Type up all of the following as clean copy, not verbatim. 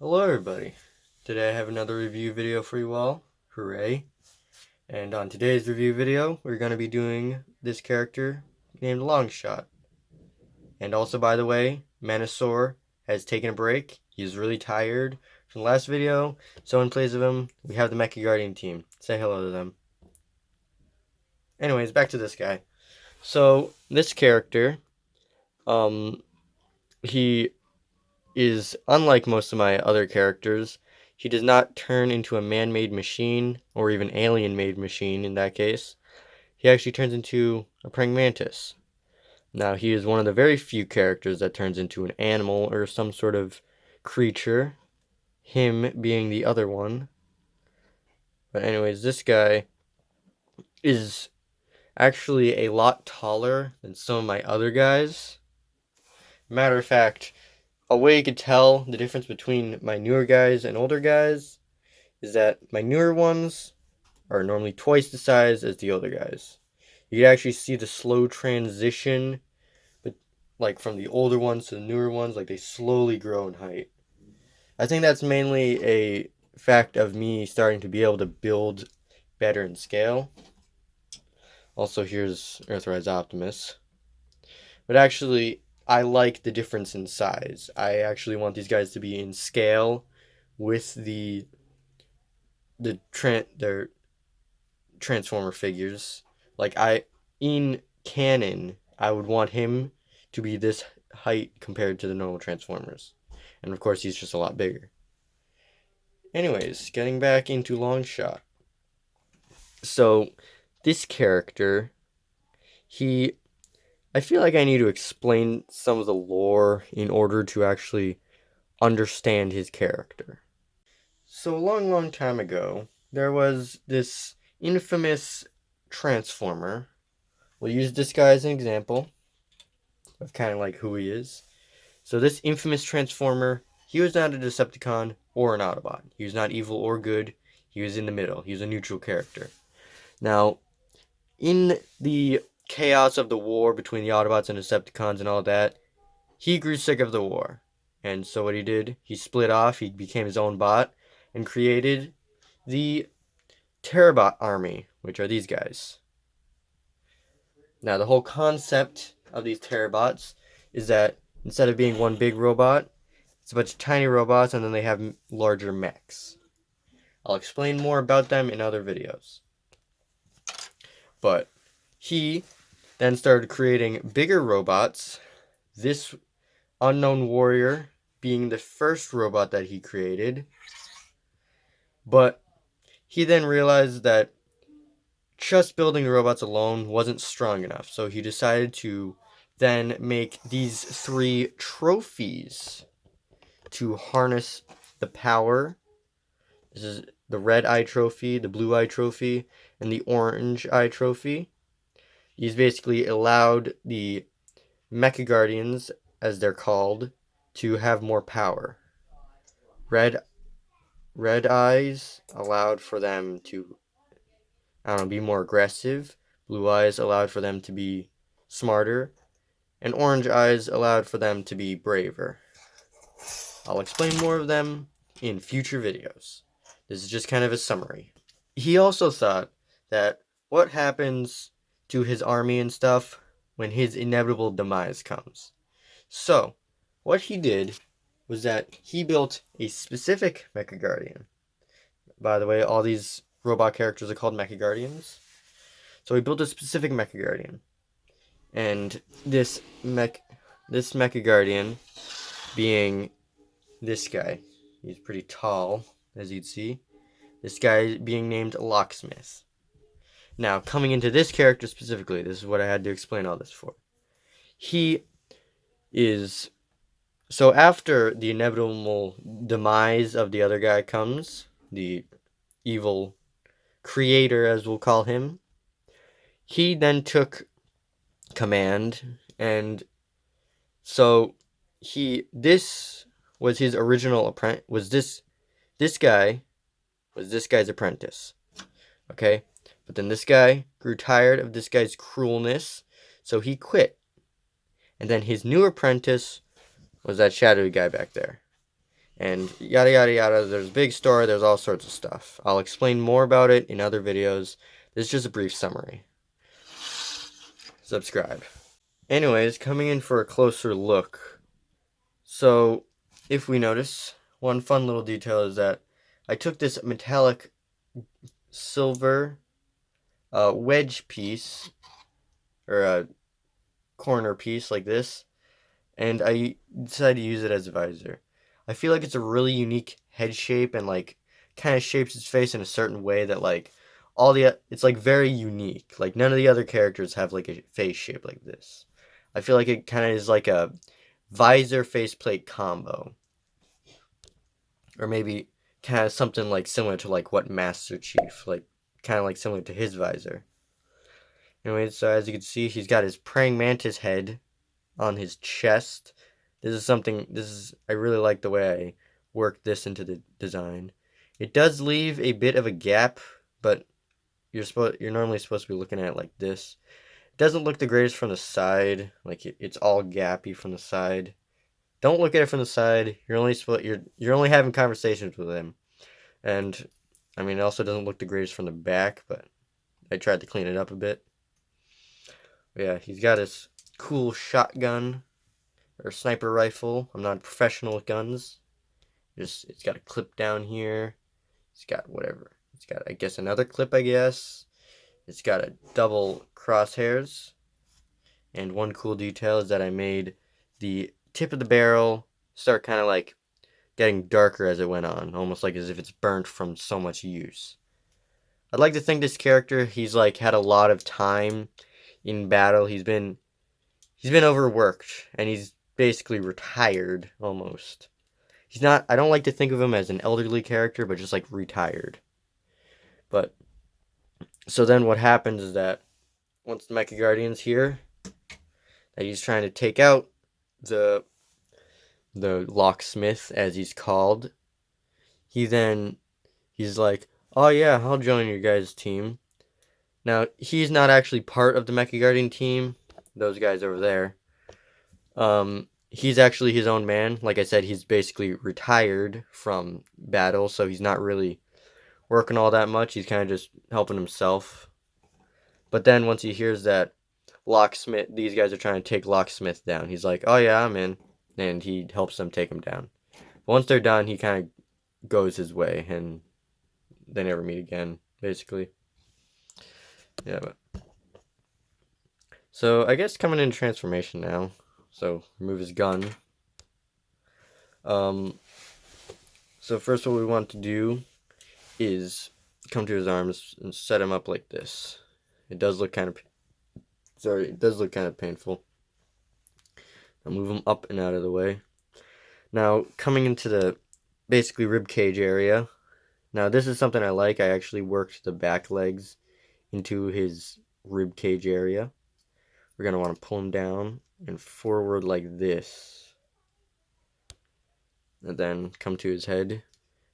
Hello everybody. Today I have another review video for you all. Hooray. And on today's review video, we're going to be doing this character named Longshot. And also, by the way, Manosaur has taken a break. He's really tired from the last video. So in place of him, we have the Mecha Guardian team. Say hello to them. Anyways, back to this guy. So this character, he is unlike most of my other characters. He does not turn into a man-made machine, or even alien-made machine in that case. He actually turns into a praying mantis. Now, he is one of the very few characters that turns into an animal or some sort of creature, him being the other one. But anyways, this guy is actually a lot taller than some of my other guys. Matter of fact, a way you could tell the difference between my newer guys and older guys is that my newer ones are normally twice the size as the older guys. You can actually see the slow transition, but like from the older ones to the newer ones, like they slowly grow in height. I think that's mainly a fact of me starting to be able to build better in scale. Also, here's Earthrise Optimus. But actually, I like the difference in size. I actually want these guys to be in scale with their Transformer figures. Like in canon, I would want him to be this height compared to the normal Transformers. And of course, he's just a lot bigger. Anyways, getting back into Longshot. So, this character, I feel like I need to explain some of the lore in order to actually understand his character. So a long, long time ago, there was this infamous Transformer. We'll use this guy as an example of kind of like who he is. So this infamous Transformer, he was not a Decepticon or an Autobot. He was not evil or good. He was in the middle. He was a neutral character. Now, in the chaos of the war between the Autobots and Decepticons and all that, he grew sick of the war. And so what he did, he split off, he became his own bot, and created the Terabot army, which are these guys. Now, the whole concept of these Terabots is that instead of being one big robot, it's a bunch of tiny robots, and then they have larger mechs. I'll explain more about them in other videos. But he then started creating bigger robots, this Unknown Warrior being the first robot that he created. But he then realized that just building the robots alone wasn't strong enough, so he decided to then make these 3 trophies to harness the power. This is the red eye trophy, the blue eye trophy, and the orange eye trophy. These basically allowed the Mecha Guardians, as they're called, to have more power. Red eyes allowed for them to, be more aggressive. Blue eyes allowed for them to be smarter. And orange eyes allowed for them to be braver. I'll explain more of them in future videos. This is just kind of a summary. He also thought that what happens to his army and stuff when his inevitable demise comes. So, what he did was that he built a specific Mecha Guardian. By the way, all these robot characters are called Mecha Guardians. So he built a specific Mecha Guardian. And this Mecha Guardian being this guy. He's pretty tall, as you'd see. This guy being named Locksmith. Now, coming into this character specifically, this is what I had to explain all this for. He is... So after the inevitable demise of the other guy comes, the evil creator, as we'll call him, he then took command, and so this was his original apprentice, this guy was this guy's apprentice, okay? But then this guy grew tired of this guy's cruelness, so he quit. And then his new apprentice was that shadowy guy back there. and yada yada yada. There's a big story, there's all sorts of stuff. I'll explain more about it in other videos. This is just a brief summary. Subscribe. Anyways, coming in for a closer look. So, if we notice, one fun little detail is that I took this metallic silver wedge piece, or a corner piece like this, and I decided to use it as a visor. I feel like it's a really unique head shape, and like kind of shapes its face in a certain way that like it's like very unique. Like none of the other characters have like a face shape like this. I feel like it kind of is like a visor faceplate combo, or maybe kind of something like similar to like what Master Chief, like kind of like similar to his visor. Anyways, so as you can see, he's got his praying mantis head on his chest. I really like the way I worked this into the design. It does leave a bit of a gap, but you're normally supposed to be looking at it like this. It doesn't look the greatest from the side, like it's all gappy from the side. Don't look at it from the side. You're only having conversations with him. And I mean, it also doesn't look the greatest from the back, but I tried to clean it up a bit. But yeah, he's got his cool shotgun or sniper rifle. I'm not a professional with guns. It's got a clip down here. It's got whatever. It's got, I guess, another clip, I guess. It's got a double crosshairs. And one cool detail is that I made the tip of the barrel start kind of like getting darker as it went on, almost like as if it's burnt from so much use. I'd like to think this character, he's like had a lot of time in battle. He's been overworked, and he's basically retired almost. I don't like to think of him as an elderly character, but just like retired. But so then what happens is that once the Mecha Guardian's here, that he's trying to take out the locksmith, as he's called, he's like, oh yeah, I'll join your guys' team. Now, he's not actually part of the Mecha Guardian team, those guys over there. He's actually his own man. Like I said, he's basically retired from battle, so he's not really working all that much. He's kind of just helping himself. But then once he hears that these guys are trying to take Locksmith down, he's like, oh yeah, I'm in. And he helps them take him down. But once they're done, he kind of goes his way, and they never meet again, basically. Yeah, but so I guess coming in transformation now. So remove his gun. So first what we want to do is come to his arms and set him up like this. It does look kind of painful. I'll move him up and out of the way. Now coming into the basically rib cage area. Now this is something I like. I actually worked the back legs into his rib cage area. We're going to want to pull him down and forward like this. And then come to his head.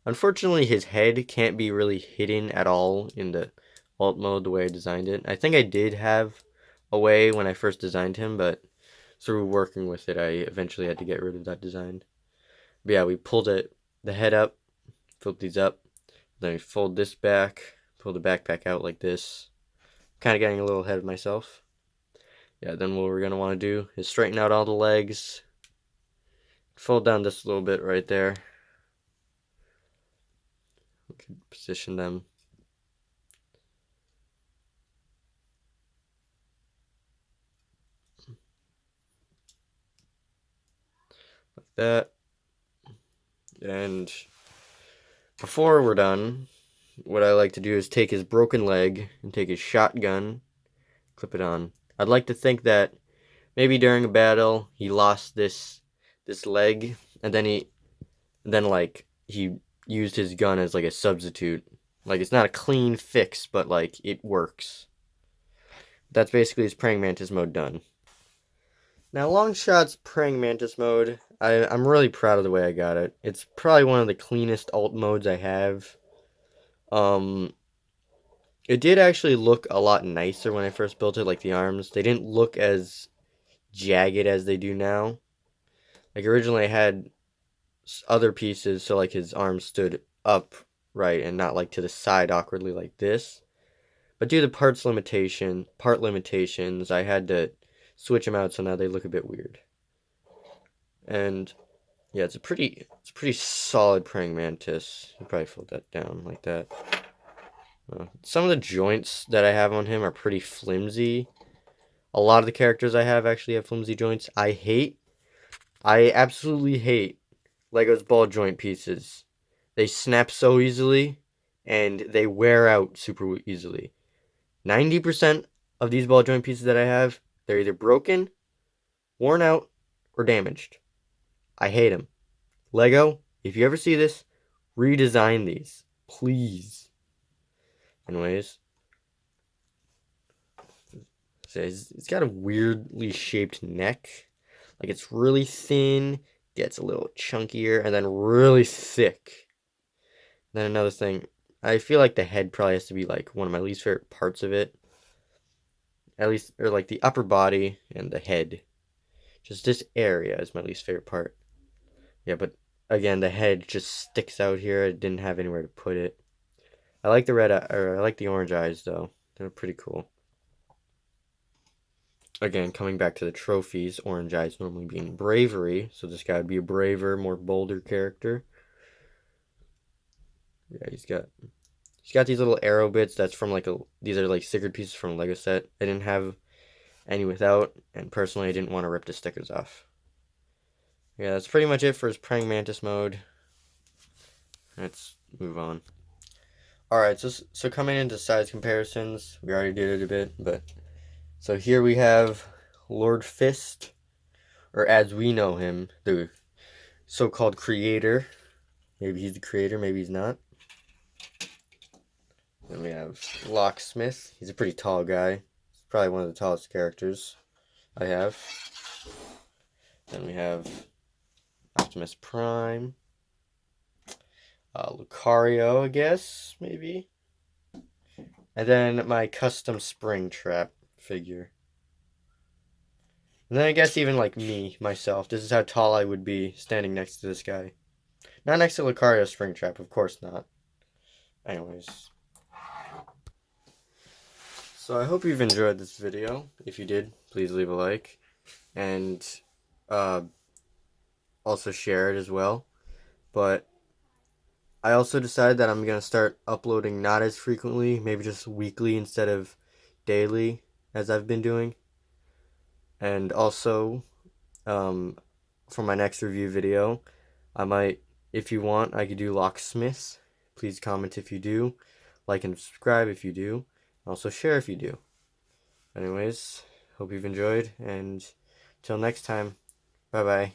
Unfortunately, his head can't be really hidden at all in the alt mode the way I designed it. I think I did have a way when I first designed him, but through working with it, I eventually had to get rid of that design. But yeah, we pulled the head up, filled these up, then we fold this back, pull the backpack out like this. Kind of getting a little ahead of myself. Yeah, then what we're going to want to do is straighten out all the legs. Fold down just a little bit right there. We can position them. Like that. And before we're done, what I like to do is take his broken leg and take his shotgun, clip it on. I'd like to think that maybe during a battle he lost this leg, and then he used his gun as like a substitute. Like it's not a clean fix, but like it works. That's basically his praying mantis mode done. Now Longshot's praying mantis mode, I'm really proud of the way I got it. It's probably one of the cleanest alt modes I have. It did actually look a lot nicer when I first built it, like the arms. They didn't look as jagged as they do now. Like originally I had other pieces so like his arms stood upright and not like to the side awkwardly like this. But due to part limitations, I had to switch them out so now they look a bit weird. And yeah, it's a pretty solid praying mantis. You probably fold that down like that. Some of the joints that I have on him are pretty flimsy. A lot of the characters I have actually have flimsy joints. I absolutely hate Lego's ball joint pieces. They snap so easily and they wear out super easily. 90% of these ball joint pieces that I have, they're either broken, worn out, or damaged. I hate them. Lego, if you ever see this, redesign these. Please. Anyways. So it's got a weirdly shaped neck. Like it's really thin, gets a little chunkier, and then really thick. Then another thing, I feel like the head probably has to be like one of my least favorite parts of it. At least, or like the upper body and the head. Just this area is my least favorite part. Yeah, but again, the head just sticks out here. I didn't have anywhere to put it. I like the I like the orange eyes though. They're pretty cool. Again, coming back to the trophies, orange eyes normally being bravery, so this guy would be a braver, more bolder character. Yeah, he's got these little arrow bits. That's from like these are like stickered pieces from a Lego set. I didn't have any without, and personally, I didn't want to rip the stickers off. Yeah, that's pretty much it for his praying mantis mode. Let's move on. Alright, so coming into size comparisons, we already did it a bit, but so here we have Lord Fist, or as we know him, the so-called creator. Maybe he's the creator, maybe he's not. Then we have Locksmith. He's a pretty tall guy. He's probably one of the tallest characters I have. Then we have Optimus Prime. Lucario, I guess, maybe. And then my custom Springtrap figure. And then I guess even like me, myself, this is how tall I would be standing next to this guy. Not next to Lucario Springtrap, of course not. Anyways. So I hope you've enjoyed this video. If you did, please leave a like. And also share it as well. But I also decided that I'm going to start uploading not as frequently, maybe just weekly instead of daily, as I've been doing. And also, for my next review video, I might, if you want, I could do Locksmiths. Please comment if you do, like and subscribe if you do, also share if you do. Anyways, hope you've enjoyed, and till next time, bye-bye.